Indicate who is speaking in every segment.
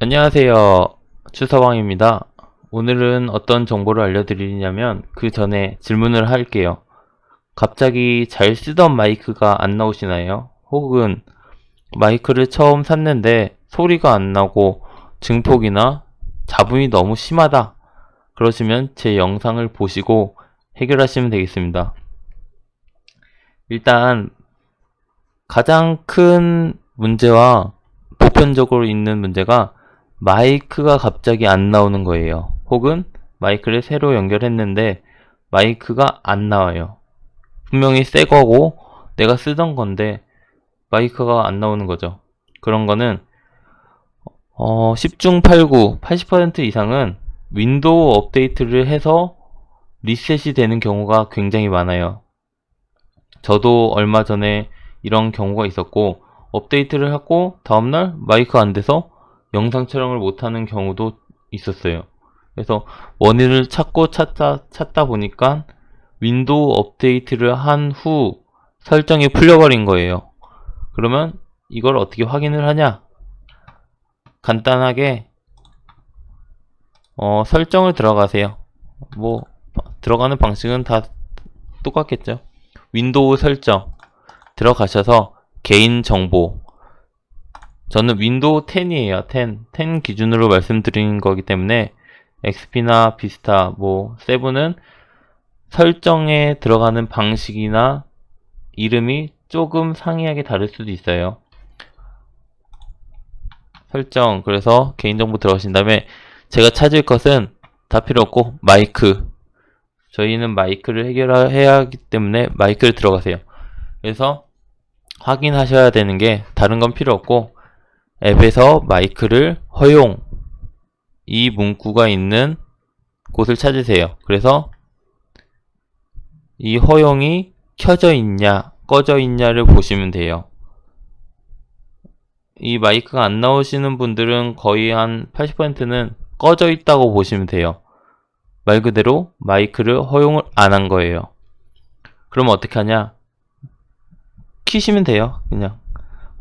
Speaker 1: 안녕하세요. 추서방입니다. 오늘은 어떤 정보를 알려드리냐면 그 전에 질문을 할게요. 갑자기 잘 쓰던 마이크가 안 나오시나요? 혹은 마이크를 처음 샀는데 소리가 안 나고 증폭이나 잡음이 너무 심하다. 그러시면 제 영상을 보시고 해결하시면 되겠습니다. 일단 가장 큰 문제와 보편적으로 있는 문제가 마이크가 갑자기 안 나오는 거예요. 혹은 마이크를 새로 연결했는데 마이크가 안 나와요. 분명히 새 거고 내가 쓰던 건데 마이크가 안 나오는 거죠. 그런 거는 10중 8구 80% 이상은 윈도우 업데이트를 해서 리셋이 되는 경우가 굉장히 많아요. 저도 얼마 전에 이런 경우가 있었고 업데이트를 하고 다음날 마이크가 안 돼서 영상 촬영을 못하는 경우도 있었어요. 그래서 원인을 찾다 보니까 윈도우 업데이트를 한 후 설정이 풀려버린 거예요. 그러면 이걸 어떻게 확인을 하냐? 간단하게 설정을 들어가세요. 뭐 들어가는 방식은 다 똑같겠죠. 윈도우 설정 들어가셔서 개인정보, 저는 윈도우 10이에요. 10 기준으로 말씀드리는 거기 때문에 XP나 비스타, 7은 설정에 들어가는 방식이나 이름이 조금 상이하게 다를 수도 있어요. 설정, 그래서 개인정보 들어가신 다음에 제가 찾을 것은 다 필요 없고 마이크, 저희는 마이크를 해결해야 하기 때문에 마이크를 들어가세요. 그래서 확인하셔야 되는 게 다른 건 필요 없고 앱에서 마이크를 허용, 이 문구가 있는 곳을 찾으세요. 그래서 이 허용이 켜져 있냐 꺼져 있냐를 보시면 돼요. 이 마이크가 안 나오시는 분들은 거의 한 80%는 꺼져 있다고 보시면 돼요. 말 그대로 마이크를 허용을 안 한 거예요. 그럼 어떻게 하냐? 키시면 돼요. 그냥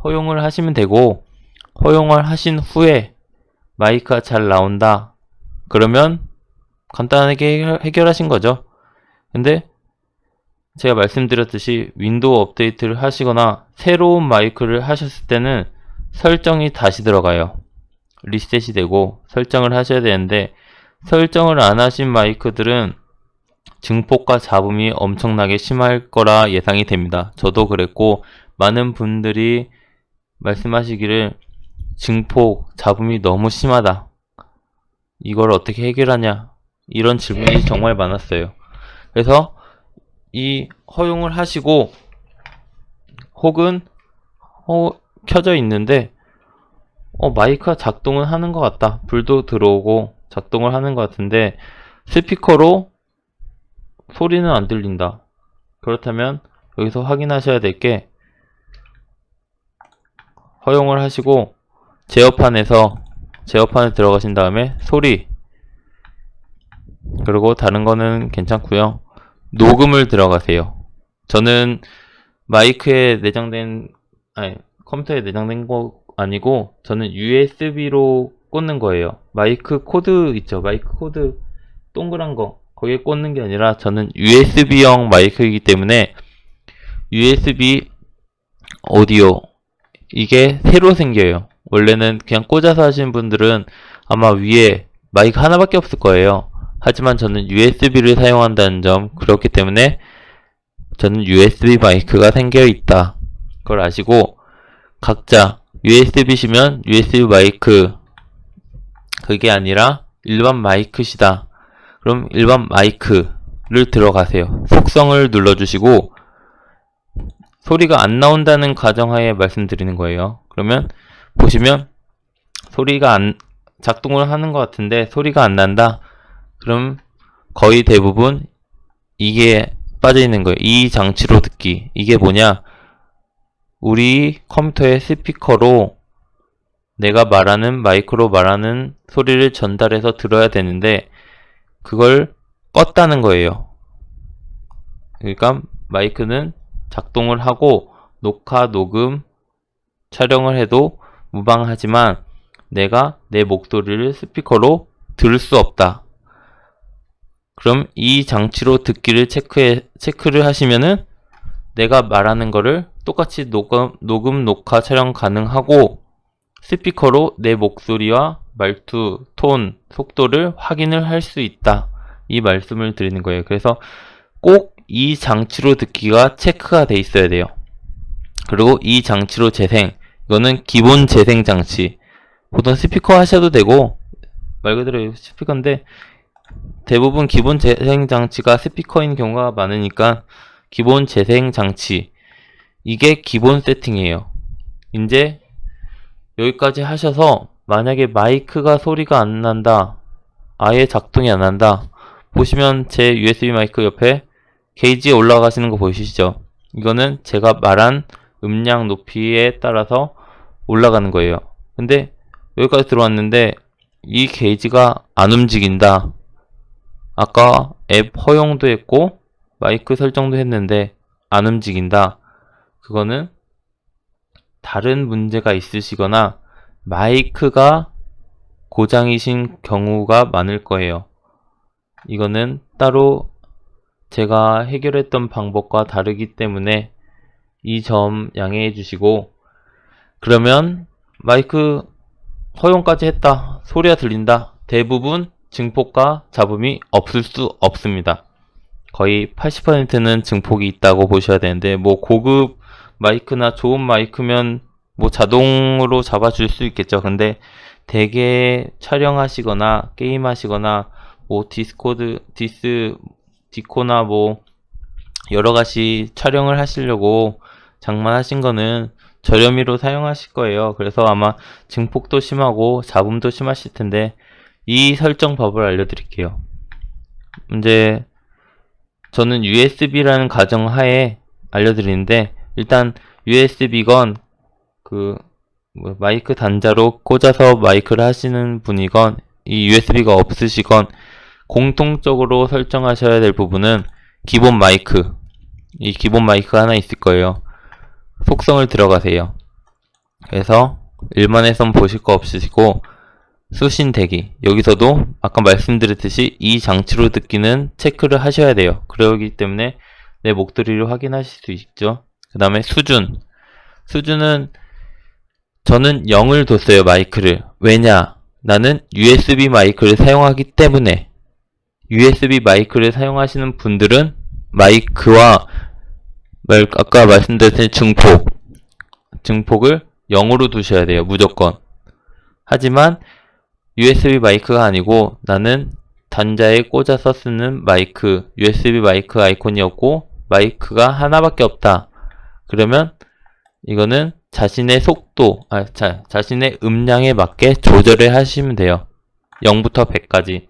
Speaker 1: 허용을 하시면 되고, 허용을 하신 후에 마이크가 잘 나온다. 그러면 간단하게 해결하신 거죠. 근데 제가 말씀드렸듯이 윈도우 업데이트를 하시거나 새로운 마이크를 하셨을 때는 설정이 다시 들어가요. 리셋이 되고 설정을 하셔야 되는데 설정을 안 하신 마이크들은 증폭과 잡음이 엄청나게 심할 거라 예상이 됩니다. 저도 그랬고 많은 분들이 말씀하시기를 증폭, 잡음이 너무 심하다. 이걸 어떻게 해결하냐? 이런 질문이 정말 많았어요. 그래서 이 허용을 하시고 혹은 켜져 있는데 마이크가 작동은 하는 것 같다. 불도 들어오고 작동을 하는 것 같은데 스피커로 소리는 안 들린다. 그렇다면 여기서 확인하셔야 될 게 허용을 하시고 제어판에 들어가신 다음에 소리, 그리고 다른 거는 괜찮고요. 녹음을 들어가세요. 저는 마이크에 내장된 컴퓨터에 내장된 거 아니고 저는 USB로 꽂는 거예요. 마이크 코드 있죠. 마이크 코드 동그란 거 거기에 꽂는 게 아니라 저는 USB형 마이크이기 때문에 USB 오디오, 이게 새로 생겨요. 원래는 그냥 꽂아서 하시는 분들은 아마 위에 마이크 하나밖에 없을 거예요. 하지만 저는 USB를 사용한다는 점, 그렇기 때문에 저는 USB 마이크가 생겨 있다. 그걸 아시고 각자 USB시면 USB 마이크, 그게 아니라 일반 마이크시다. 그럼 일반 마이크를 들어가세요. 속성을 눌러주시고 소리가 안 나온다는 가정하에 말씀드리는 거예요. 그러면 보시면 소리가 작동을 하는 것 같은데 소리가 안 난다. 그럼 거의 대부분 이게 빠져 있는 거예요. 이 장치로 듣기. 이게 뭐냐? 우리 컴퓨터의 스피커로 내가 말하는, 마이크로 말하는 소리를 전달해서 들어야 되는데 그걸 껐다는 거예요. 그러니까 마이크는 작동을 하고 녹화, 녹음, 촬영을 해도 무방하지만 내가 내 목소리를 스피커로 들을 수 없다. 그럼 이 장치로 듣기를 체크를 하시면은 내가 말하는 거를 똑같이 녹음, 녹화, 촬영 가능하고 스피커로 내 목소리와 말투, 톤, 속도를 확인을 할 수 있다. 이 말씀을 드리는 거예요. 그래서 꼭 이 장치로 듣기가 체크가 돼 있어야 돼요. 그리고 이 장치로 재생, 이거는 기본 재생 장치. 보통 스피커 하셔도 되고 말 그대로 스피커인데 대부분 기본 재생 장치가 스피커인 경우가 많으니까 기본 재생 장치, 이게 기본 세팅이에요. 이제 여기까지 하셔서 만약에 마이크가 소리가 안 난다, 아예 작동이 안 한다, 보시면 제 USB 마이크 옆에 게이지에 올라가시는 거 보이시죠? 이거는 제가 말한 음량 높이에 따라서 올라가는 거예요. 근데 여기까지 들어왔는데 이 게이지가 안 움직인다. 아까 앱 허용도 했고 마이크 설정도 했는데 안 움직인다. 그거는 다른 문제가 있으시거나 마이크가 고장이신 경우가 많을 거예요. 이거는 따로 제가 해결했던 방법과 다르기 때문에 이 점 양해해 주시고, 그러면 마이크 허용까지 했다, 소리가 들린다, 대부분 증폭과 잡음이 없을 수 없습니다. 거의 80%는 증폭이 있다고 보셔야 되는데, 뭐 고급 마이크나 좋은 마이크면 뭐 자동으로 잡아줄 수 있겠죠. 근데 되게 촬영하시거나 게임하시거나 뭐 디코나 뭐 여러가지 촬영을 하시려고 장만하신 거는 저렴이로 사용하실 거예요. 그래서 아마 증폭도 심하고 잡음도 심하실 텐데 이 설정 법을 알려드릴게요. 이제 저는 USB라는 가정하에 알려드리는데, 일단 USB건 마이크 단자로 꽂아서 마이크를 하시는 분이건 이 USB가 없으시건 공통적으로 설정하셔야 될 부분은 기본 마이크, 이 기본 마이크가 하나 있을 거예요. 속성을 들어가세요. 그래서 일반에선 보실 거 없으시고 수신 대기, 여기서도 아까 말씀드렸듯이 이 장치로 듣기는 체크를 하셔야 돼요. 그러기 때문에 내 목소리를 확인하실 수 있죠. 그 다음에 수준은 저는 0을 뒀어요. 마이크를. 왜냐? 나는 USB 마이크를 사용하기 때문에. USB 마이크를 사용하시는 분들은 마이크와 아까 말씀드렸던 증폭을 0으로 두셔야 돼요. 무조건. 하지만 USB 마이크가 아니고 나는 단자에 꽂아서 쓰는 마이크, USB 마이크 아이콘이 없고 마이크가 하나밖에 없다. 그러면 이거는 자신의 속도, 자신의 음량에 맞게 조절을 하시면 돼요. 0부터 100까지.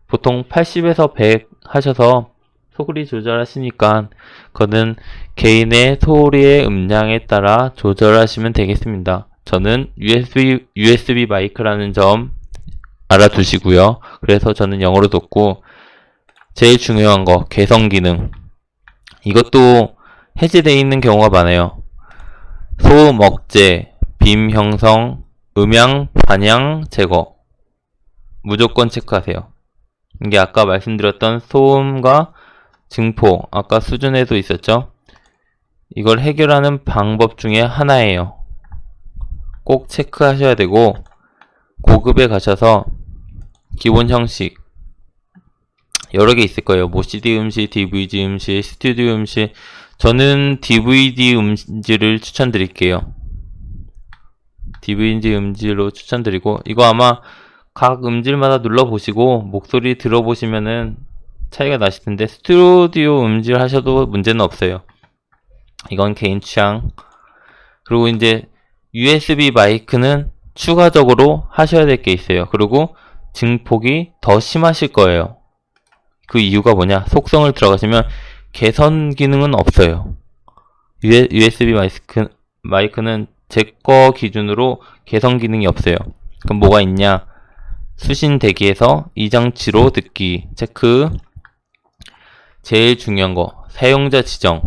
Speaker 1: 보통 80에서 100 하셔서 소리 조절하시니까 그거는 개인의 소리의 음량에 따라 조절하시면 되겠습니다. 저는 USB 마이크라는 점 알아두시고요. 그래서 저는 0으로 뒀고, 제일 중요한 거 개성 기능, 이것도 해제되어 있는 경우가 많아요. 소음 억제, 빔 형성, 음향 반향 제거 무조건 체크하세요. 이게 아까 말씀드렸던 소음과 증폭, 아까 수준에도 있었죠. 이걸 해결하는 방법 중에 하나예요. 꼭 체크하셔야 되고, 고급에 가셔서 기본 형식 여러 개 있을 거예요. 뭐 CD 음실, DVD 음실, 스튜디오 음실. 저는 DVD 음질을 추천드릴게요. DVD 음질로 추천드리고, 이거 아마 각 음질마다 눌러보시고 목소리 들어보시면은 차이가 나실 텐데, 스튜디오 음질 하셔도 문제는 없어요. 이건 개인 취향. 그리고 이제 USB 마이크는 추가적으로 하셔야 될 게 있어요. 그리고 증폭이 더 심하실 거예요. 그 이유가 뭐냐? 속성을 들어가시면 개선 기능은 없어요. USB 마이크는 제 거 기준으로 개선 기능이 없어요. 그럼 뭐가 있냐? 수신 대기에서 이 장치로 듣기 체크. 제일 중요한 거 사용자 지정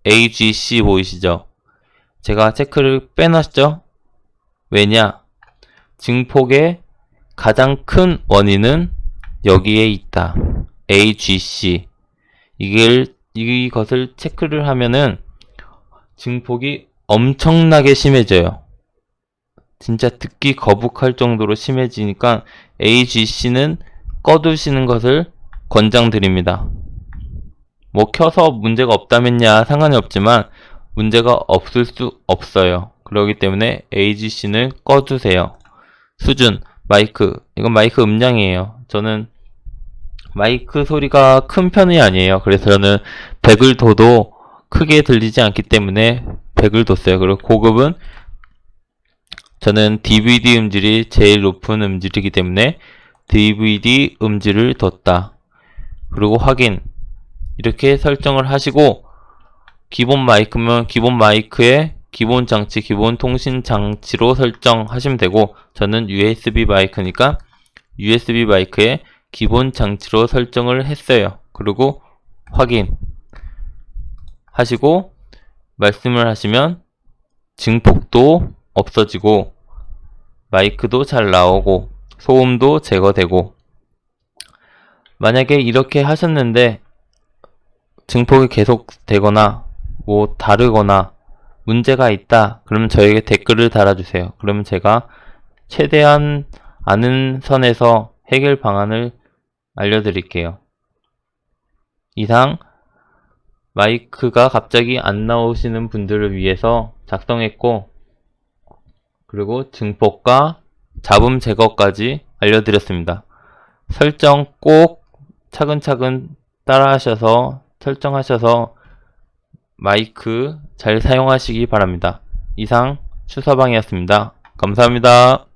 Speaker 1: AGC 보이시죠? 제가 체크를 빼놨죠? 왜냐? 증폭의 가장 큰 원인은 여기에 있다. AGC. 이것을 체크를 하면은 증폭이 엄청나게 심해져요. 진짜 듣기 거북할 정도로 심해지니까 AGC는 꺼두시는 것을 권장드립니다. 뭐 켜서 문제가 없다면야 상관이 없지만 문제가 없을 수 없어요. 그렇기 때문에 AGC는 꺼두세요. 수준, 마이크. 이건 마이크 음량이에요. 저는 마이크 소리가 큰 편이 아니에요. 그래서 저는 100을 둬도 크게 들리지 않기 때문에 100을 뒀어요. 그리고 고급은 저는 DVD 음질이 제일 높은 음질이기 때문에 DVD 음질을 뒀다. 그리고 확인. 이렇게 설정을 하시고, 기본 마이크면 기본 마이크의 기본 장치, 기본 통신 장치로 설정하시면 되고, 저는 USB 마이크니까 USB 마이크의 기본 장치로 설정을 했어요. 그리고 확인 하시고 말씀을 하시면 증폭도 없어지고 마이크도 잘 나오고 소음도 제거되고, 만약에 이렇게 하셨는데 증폭이 계속 되거나 뭐 다르거나 문제가 있다 그러면 저에게 댓글을 달아주세요. 그러면 제가 최대한 아는 선에서 해결 방안을 알려드릴게요. 이상 마이크가 갑자기 안 나오시는 분들을 위해서 작성했고, 그리고 증폭과 잡음 제거까지 알려드렸습니다. 설정 꼭 차근차근 따라하셔서 설정하셔서 마이크 잘 사용하시기 바랍니다. 이상 추서방이었습니다. 감사합니다.